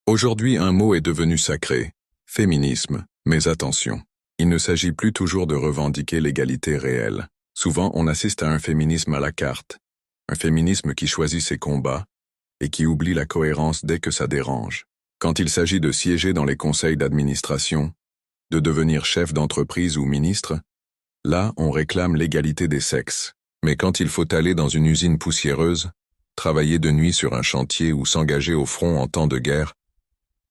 Aujourd'hui, un mot est devenu sacré, féminisme, mais attention. Il ne s'agit plus toujours de revendiquer l'égalité réelle. Souvent, on assiste à un féminisme à la carte, un féminisme qui choisit ses combats et qui oublie la cohérence dès que ça dérange. Quand il s'agit de siéger dans les conseils d'administration, de devenir chef d'entreprise ou ministre, là, on réclame l'égalité des sexes. Mais quand il faut aller dans une usine poussiéreuse, travailler de nuit sur un chantier ou s'engager au front en temps de guerre,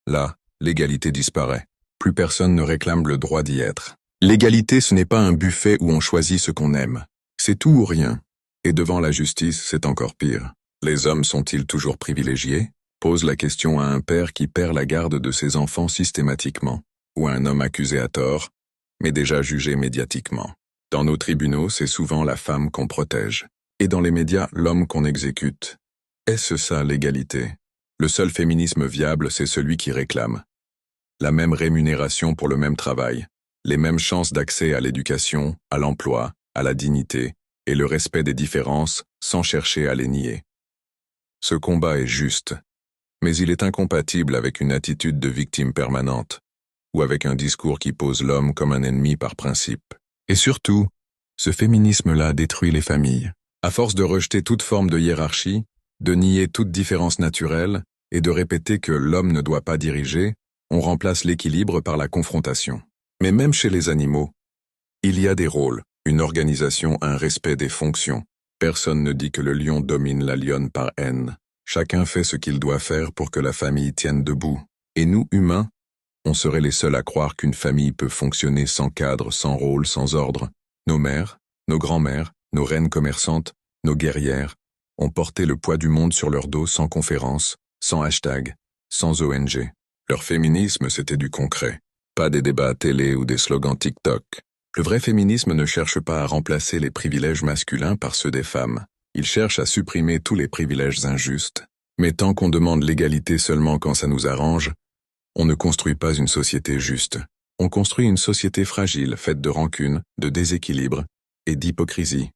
là, l'égalité disparaît. Plus personne ne réclame le droit d'y être. L'égalité, ce n'est pas un buffet où on choisit ce qu'on aime. C'est tout ou rien. Et devant la justice, c'est encore pire. Les hommes sont-ils toujours privilégiés? Pose la question à un père qui perd la garde de ses enfants systématiquement, ou à un homme accusé à tort, mais déjà jugé médiatiquement. Dans nos tribunaux, c'est souvent la femme qu'on protège. Et dans les médias, l'homme qu'on exécute. Est-ce ça l'égalité? Le seul féminisme viable, c'est celui qui réclame la même rémunération pour le même travail, les mêmes chances d'accès à l'éducation, à l'emploi, à la dignité, et le respect des différences sans chercher à les nier. Ce combat est juste, mais il est incompatible avec une attitude de victime permanente, ou avec un discours qui pose l'homme comme un ennemi par principe. Et surtout, ce féminisme-là détruit les familles. À force de rejeter toute forme de hiérarchie, de nier toute différence naturelle, et de répéter que l'homme ne doit pas diriger, on remplace l'équilibre par la confrontation. Mais même chez les animaux, il y a des rôles, une organisation, un respect des fonctions. Personne ne dit que le lion domine la lionne par haine. Chacun fait ce qu'il doit faire pour que la famille tienne debout. Et nous, humains, on serait les seuls à croire qu'une famille peut fonctionner sans cadre, sans rôle, sans ordre. Nos mères, nos grands-mères, nos reines commerçantes, nos guerrières, ont porté le poids du monde sur leur dos sans conférence, sans hashtag, sans ONG. Leur féminisme, c'était du concret, pas des débats à télé ou des slogans TikTok. Le vrai féminisme ne cherche pas à remplacer les privilèges masculins par ceux des femmes. Il cherche à supprimer tous les privilèges injustes. Mais tant qu'on demande l'égalité seulement quand ça nous arrange, on ne construit pas une société juste. On construit une société fragile, faite de rancune, de déséquilibre et d'hypocrisie.